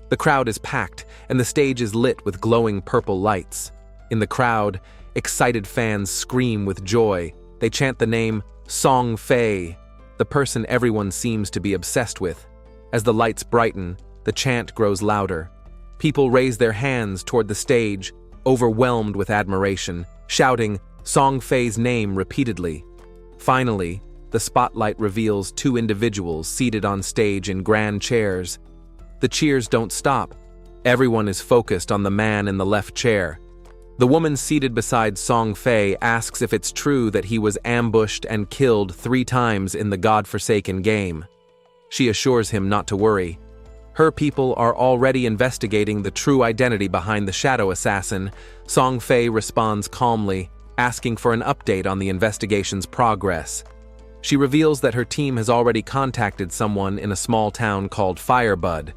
The crowd is packed, and the stage is lit with glowing purple lights. In the crowd, excited fans scream with joy. They chant the name Song Fay, the person everyone seems to be obsessed with. As the lights brighten, the chant grows louder. People raise their hands toward the stage, overwhelmed with admiration, shouting Song Fay's name repeatedly. Finally, the spotlight reveals two individuals seated on stage in grand chairs. The cheers don't stop. Everyone is focused on the man in the left chair. The woman seated beside Song Fay asks if it's true that he was ambushed and killed 3 times in the godforsaken game. She assures him not to worry. Her people are already investigating the true identity behind the shadow assassin. Song Fay responds calmly, asking for an update on the investigation's progress. She reveals that her team has already contacted someone in a small town called Firebud.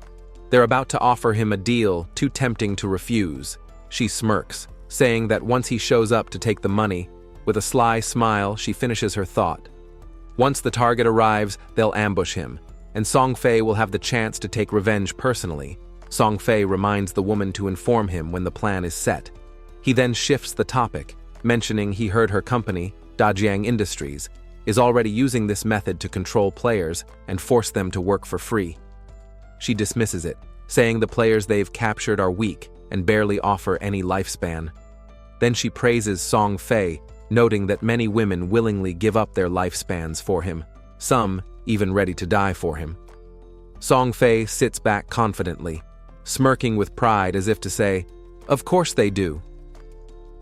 They're about to offer him a deal too tempting to refuse. She smirks, saying that once he shows up to take the money, with a sly smile, she finishes her thought. Once the target arrives, they'll ambush him, and Song Fay will have the chance to take revenge personally. Song Fay reminds the woman to inform him when the plan is set. He then shifts the topic, mentioning he heard her company, Dajiang Industries, is already using this method to control players and force them to work for free. She dismisses it, saying the players they've captured are weak and barely offer any lifespan. Then she praises Song Fay, noting that many women willingly give up their lifespans for him, some even ready to die for him. Song Fay sits back confidently, smirking with pride as if to say, "Of course they do."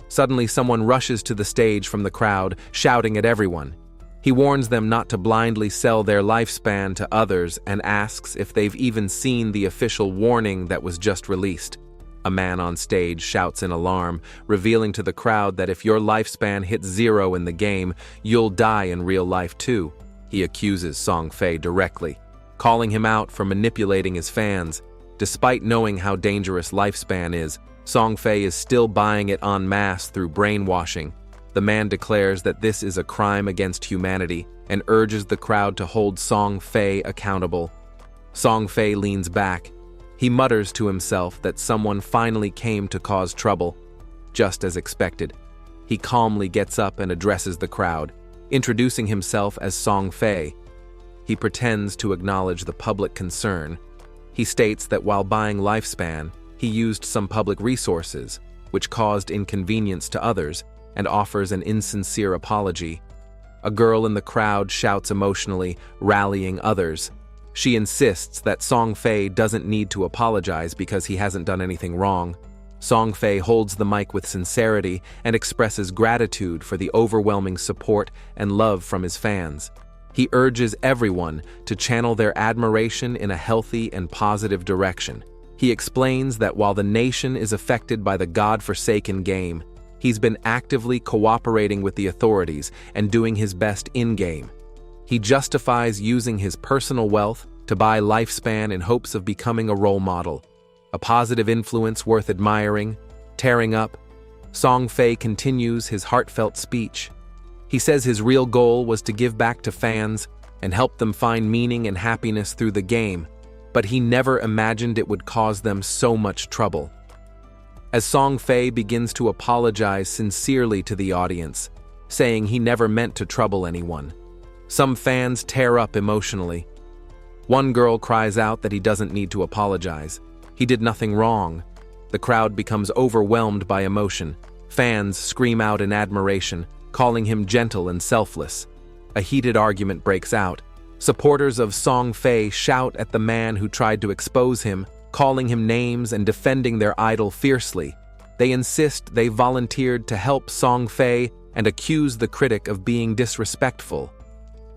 Suddenly someone rushes to the stage from the crowd, shouting at everyone. He warns them not to blindly sell their lifespan to others and asks if they've even seen the official warning that was just released. A man on stage shouts in alarm, revealing to the crowd that if your lifespan hits 0 in the game, you'll die in real life too. He accuses Song Fay directly, calling him out for manipulating his fans. Despite knowing how dangerous lifespan is, Song Fay is still buying it en masse through brainwashing. The man declares that this is a crime against humanity and urges the crowd to hold Song Fay accountable. Song Fay leans back. He mutters to himself that someone finally came to cause trouble, just as expected. He calmly gets up and addresses the crowd, introducing himself as Song Fay. He pretends to acknowledge the public concern. He states that while buying lifespan, he used some public resources, which caused inconvenience to others, and offers an insincere apology. A girl in the crowd shouts emotionally, rallying others. She insists that Song Fay doesn't need to apologize because he hasn't done anything wrong. Song Fay holds the mic with sincerity and expresses gratitude for the overwhelming support and love from his fans. He urges everyone to channel their admiration in a healthy and positive direction. He explains that while the nation is affected by the god-forsaken game, he's been actively cooperating with the authorities and doing his best in-game. He justifies using his personal wealth to buy lifespan in hopes of becoming a role model, a positive influence worth admiring. Tearing up, Song Fay continues his heartfelt speech. He says his real goal was to give back to fans and help them find meaning and happiness through the game, but he never imagined it would cause them so much trouble. As Song Fay begins to apologize sincerely to the audience, saying he never meant to trouble anyone, some fans tear up emotionally. One girl cries out that he doesn't need to apologize. He did nothing wrong. The crowd becomes overwhelmed by emotion. Fans scream out in admiration, calling him gentle and selfless. A heated argument breaks out. Supporters of Song Fay shout at the man who tried to expose him, calling him names and defending their idol fiercely. They insist they volunteered to help Song Fay and accuse the critic of being disrespectful.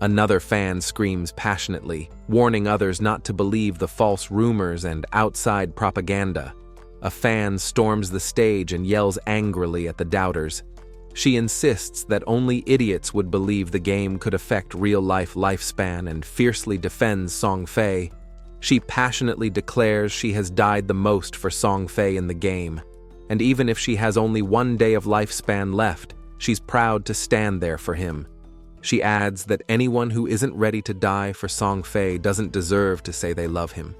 Another fan screams passionately, warning others not to believe the false rumors and outside propaganda. A fan storms the stage and yells angrily at the doubters. She insists that only idiots would believe the game could affect real-life lifespan and fiercely defends Song Fay. She passionately declares she has died the most for Song Fay in the game, and even if she has only 1 day of lifespan left, she's proud to stand there for him. She adds that anyone who isn't ready to die for Song Fay doesn't deserve to say they love him.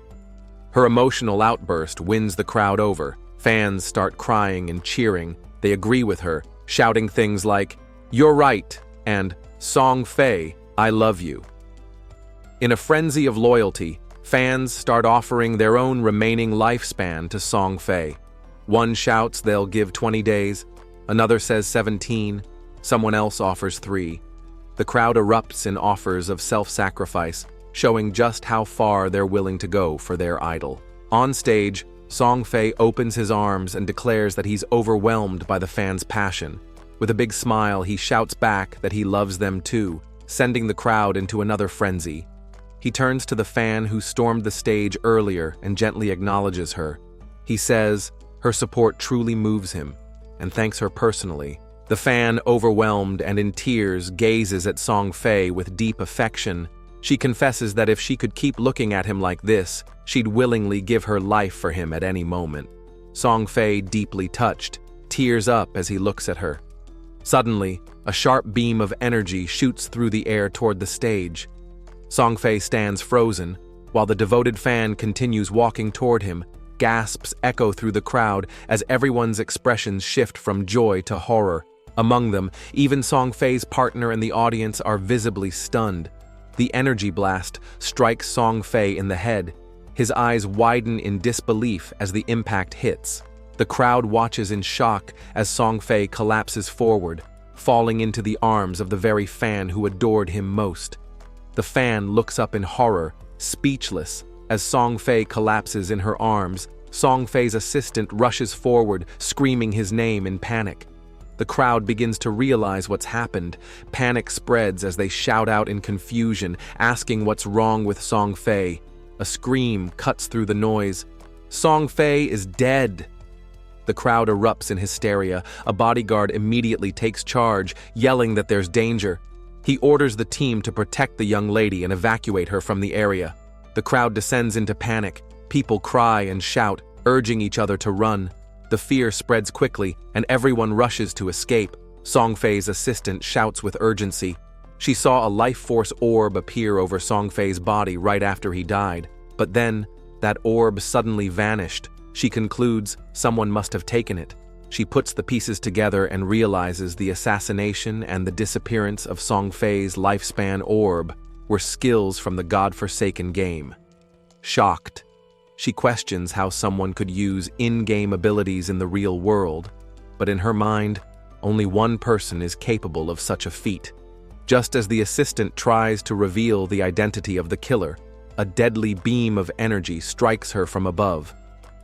Her emotional outburst wins the crowd over. Fans start crying and cheering. They agree with her, shouting things like, "You're right," and "Song Fay, I love you." In a frenzy of loyalty, fans start offering their own remaining lifespan to Song Fay. One shouts they'll give 20 days, another says 17, someone else offers 3. The crowd erupts in offers of self-sacrifice, showing just how far they're willing to go for their idol. On stage, Song Fay opens his arms and declares that he's overwhelmed by the fans' passion. With a big smile, he shouts back that he loves them too, sending the crowd into another frenzy. He turns to the fan who stormed the stage earlier and gently acknowledges her. He says her support truly moves him, and thanks her personally. The fan, overwhelmed and in tears, gazes at Song Fay with deep affection. She confesses that if she could keep looking at him like this, she'd willingly give her life for him at any moment. Song Fay, deeply touched, tears up as he looks at her. Suddenly, a sharp beam of energy shoots through the air toward the stage. Song Fay stands frozen, while the devoted fan continues walking toward him. Gasps echo through the crowd as everyone's expressions shift from joy to horror. Among them, even Song Fay's partner and the audience are visibly stunned. The energy blast strikes Song Fay in the head. His eyes widen in disbelief as the impact hits. The crowd watches in shock as Song Fay collapses forward, falling into the arms of the very fan who adored him most. The fan looks up in horror, speechless, as Song Fay collapses in her arms. Song Fay's assistant rushes forward, screaming his name in panic. The crowd begins to realize what's happened. Panic spreads as they shout out in confusion, asking what's wrong with Song Fay. A scream cuts through the noise. Song Fay is dead! The crowd erupts in hysteria. A bodyguard immediately takes charge, yelling that there's danger. He orders the team to protect the young lady and evacuate her from the area. The crowd descends into panic. People cry and shout, urging each other to run. The fear spreads quickly, and everyone rushes to escape. Song Fay's assistant shouts with urgency. She saw a life force orb appear over Song Fay's body right after he died. But then, that orb suddenly vanished. She concludes someone must have taken it. She puts the pieces together and realizes the assassination and the disappearance of Song Fay's lifespan orb were skills from the godforsaken game. Shocked, she questions how someone could use in-game abilities in the real world, but in her mind, only one person is capable of such a feat. Just as the assistant tries to reveal the identity of the killer, a deadly beam of energy strikes her from above,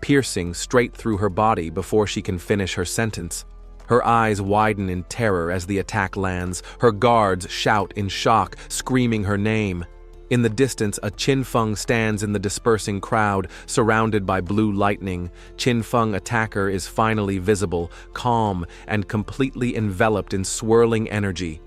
piercing straight through her body before she can finish her sentence. Her eyes widen in terror as the attack lands. Her guards shout in shock, screaming her name. In the distance, a Qin Feng stands in the dispersing crowd, surrounded by blue lightning. Qin Feng attacker is finally visible, calm, and completely enveloped in swirling energy.